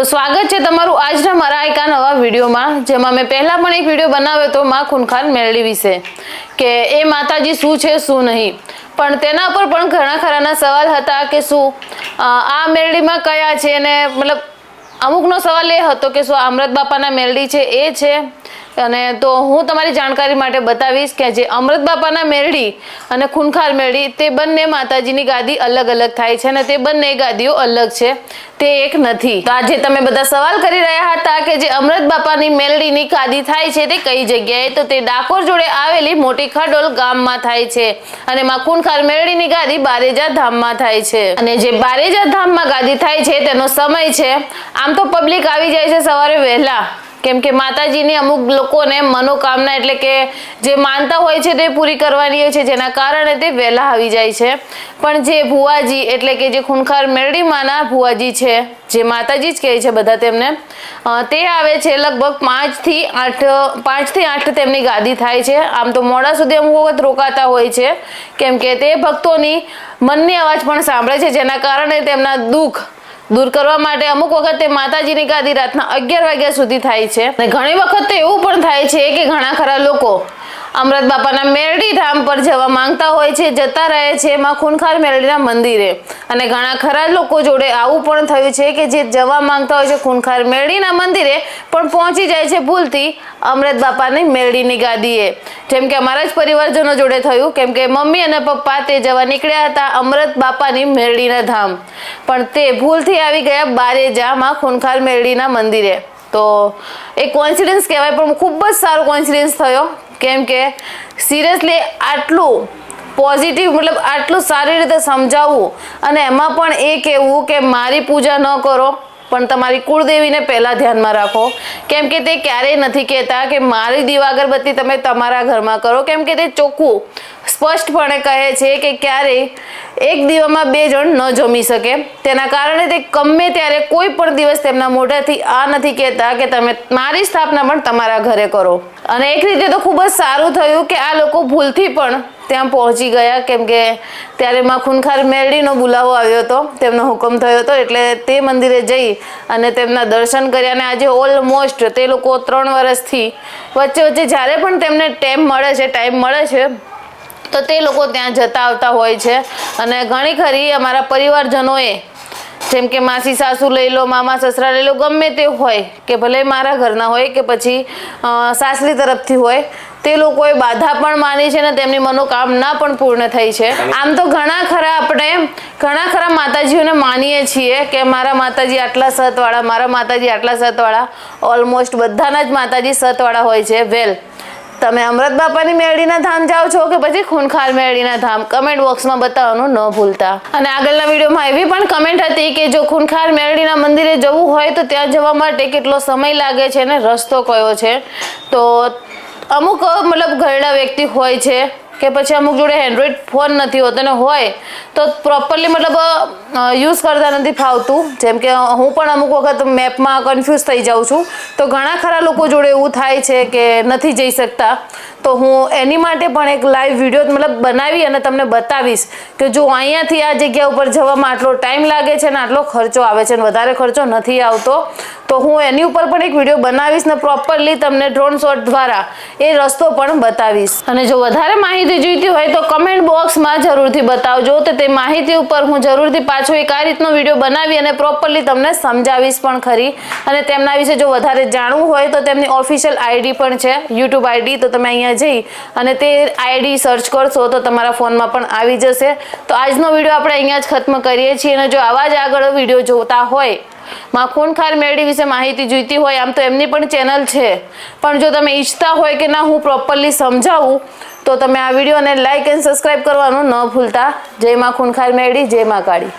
તો સ્વાગત છે તમારું આજના મારા એક નવા વિડીયોમાં, જેમાં મેં પહેલા પણ એક વિડીયો બનાવ્યો હતો માં ખૂનખાર મેરડી વિશે, કે એ માતાજી શું છે શું નહીં. પણ તેના પર પણ ઘણા ખરાના સવાલ હતા કે શું આ મેરડીમાં કયા છે, અને મતલબ અમુકનો સવાલ એ હતો કે શું અમૃત બાપાના મેરડી છે એ છે. અને તો હું તમારી જાણકારી માટે બતાવીશ કે જે અમૃત બાપાના મેરડી અને ખૂનખાર મેરડી તે બંને માતાજીની ગાદી અલગ અલગ થાય છે, અને તે બંને ગાદીઓ અલગ છે, તે એક નથી. તો આજે તમે બધા સવાલ કરી રહ્યા હતા કે જે અમૃત બાપાની મેરડીની ગાદી થાય છે તે કઈ જગ્યાએ, તો તે ડાકોર જોડે આવેલી મોટી ખડોલ ગામમાં થાય છે, અને માં ખૂનખાર મેરડીની ગાદી બારેજા ધામમાં થાય છે. અને જે બારેજા ધામમાં ગાદી થાય છે તેનો સમય છે, આમ તો પબ્લિક આવી જાય છે સવારે વહેલા, કેમ કે માતાજીની અમુક લોકોને મનોકામના એટલે કે જે માનતા હોય છે તે પૂરી કરવાની હોય છે, જેના કારણે તે વહેલા આવી જાય છે. પણ જે ભુવાજી એટલે કે જે ખૂનખાર મેરડી માના ભુવાજી છે, જે માતાજી જ કહે છે બધા તેમને, તે આવે છે લગભગ 5 થી 8 તેમની ગાદી થાય છે. આમ તો મોડા સુધી અમુક વખત રોકાતા હોય છે, કેમ કે તે ભક્તોની મનની અવાજ પણ સાંભળે છે, જેના કારણે તેમના દુઃખ દૂર કરવા માટે અમુક વખત તે માતાજીની ગાદી રાતના 11 વાગ્યા સુધી થાય છે. અને ઘણી વખત તો એવું પણ થાય છે કે ઘણા ખરા લોકો અમૃત બાપાના મેરડી ધામ પર જવા માંગતા હોય છે, જતા રહે છે માં ખૂનખાર મેરડીના મંદિરે. અને ઘણા ખરા લોકો જોડે આવું પણ થયું છે કે જે જવા માંગતા હોય છે ખૂનખાર મેરડીના મંદિરે, પણ પહોંચી જાય છે ભૂલથી અમૃત બાપાની મેરડીની ગાદીએ. જેમ કે અમારા જ પરિવારજનો જોડે થયું, કેમ કે મમ્મી અને પપ્પા તે જવા નીકળ્યા હતા અમૃત બાપાની મેરડીના ધામ, પણ તે ભૂલથી આવી ગયા બારેજા માં ખૂનખાર મેરડીના મંદિરે. તો એ કોઇન્સિડન્સ કહેવાય, પણ ખૂબ જ સારો કોઇન્સિડન્સ થયો, કેમ કે સિરિયસલી આટલું પોઝિટિવ મતલબ આટલું સારી રીતે સમજાવવું, અને એમાં પણ એ કહેવું કે મારી પૂજા ન કરો પણ તમારી કુળદેવીને પહેલાં ધ્યાનમાં રાખો. કેમ કે તે ક્યારેય નથી કહેતા કે મારી દીવા અગરબત્તી તમે તમારા ઘરમાં કરો, કેમ કે તે ચોખ્ખું સ્પષ્ટપણે કહે છે કે ક્યારેય એક દીવામાં 2 જણ ન જમી શકે. તેના કારણે તે ગમે ત્યારે કોઈ પણ દિવસ તેમના મોઢાથી આ નથી કહેતા કે તમે મારી સ્થાપના પણ તમારા ઘરે કરો. અને એક રીતે તો ખૂબ જ સારું થયું કે આ લોકો ભૂલથી પણ ત્યાં પહોંચી ગયા, કેમ કે ત્યારે માં ખૂનખાર મેરડીનો બોલાવો આવ્યો હતો, તેમનો હુકમ થયો હતો, એટલે તે મંદિરે જઈ અને તેમના દર્શન કર્યા. અને આજે ઓલમોસ્ટ તે લોકો 3 વર્ષથી વચ્ચે જ્યારે પણ તેમને ટાઈમ મળે છે તો તે લોકો ત્યાં જતા આવતા હોય છે. અને ઘણી ખરી અમારા પરિવારજનોએ, જેમ કે માસી સાસુ લઈ લો, મામા સસરા લઈ લો, ગમે તે હોય, કે ભલે મારા ઘરના હોય કે પછી સાસરી તરફથી હોય, તે લોકોએ બાધા પણ માની છે અને તેમની મનોકામના પણ પૂર્ણ થઈ છે. આમ તો ઘણા ખરા માતાજીઓને માનીએ છીએ કે મારા માતાજી આટલા સતવાળા, મારા માતાજી આટલા સતવાળા. ઓલમોસ્ટ બધાના જ માતાજી સતવાળા હોય છે. વેલ, તમે અમૃત બાપાની મેરડીના ધામ જાઓ છો કે પછી ખૂનખાર મેરડીના ધામ, કમેન્ટ બોક્સમાં બતાવવાનું ન ભૂલતા. અને આગળના વિડીયોમાં એવી પણ કમેન્ટ હતી કે જો ખૂનખાર મેરડીના મંદિરે જવું હોય તો ત્યાં જવા માટે કેટલો સમય લાગે છે અને રસ્તો કયો છે. તો અમુક મતલબ ઘરડા વ્યક્તિ હોય છે કે પછી અમુક જોડે એન્ડ્રોઈડ ફોન નથી હોતો, અને હોય તો પ્રોપરલી મતલબ યુઝ કરતા નથી ફાવતું. જેમ કે હું પણ અમુક વખત મેપમાં કન્ફ્યુઝ થઈ જાઉં છું, તો ઘણા ખરા લોકો જોડે એવું થાય છે કે નથી જઈ શકતા. તો હું એની માટે પણ એક લાઈવ વિડીયો મતલબ બનાવી અને તમને બતાવીશ કે જો અહીંયાથી આ જગ્યા ઉપર જવામાં આટલો ટાઈમ લાગે છે અને આટલો ખર્ચો આવે છે, અને વધારે ખર્ચો નથી આવતો, તો હું એની ઉપર પણ એક વિડીયો બનાવીશ ને પ્રોપરલી તમને ડ્રોન શોટ દ્વારા એ રસ્તો પણ બતાવીશ. અને જો વધારે માહિતી જોઈતી હોય તો કમેન્ટ બોક્સમાં જરૂરથી બતાવજો, તો તે માહિતી ઉપર હું જરૂરથી પાછો એક આ રીતનો વિડીયો બનાવી અને પ્રોપરલી તમને સમજાવીશ પણ ખરી. અને તેમના વિશે જો વધારે જાણવું હોય તો તેમની ઓફિશિયલ આઈડી પણ છે, યુટ્યુબ આઈડી, તો તમે અહીંયા જઈ અને તે આઈડી સર્ચ કરશો તો તમારા ફોનમાં પણ આવી જશે. તો આજનો વિડીયો આપણે અહીંયા જ ખત્મ કરીએ છીએ. અને જો આવા જ આગળ વિડીયો જોતા હોય, માં ખૂનખાર મેરડી વિશે માહિતી જોઈતી હોય, આમ તો એમની પણ ચેનલ છે, પણ જો તમે ઈચ્છતા હોય કે ના હું પ્રોપરલી સમજાવું, તો તમે આ વિડીયોને લાઇક એન્ડ સબસ્ક્રાઈબ કરવાનું ન ભૂલતા. જય માં ખૂનખાર મેરડી, જય માં કાળી.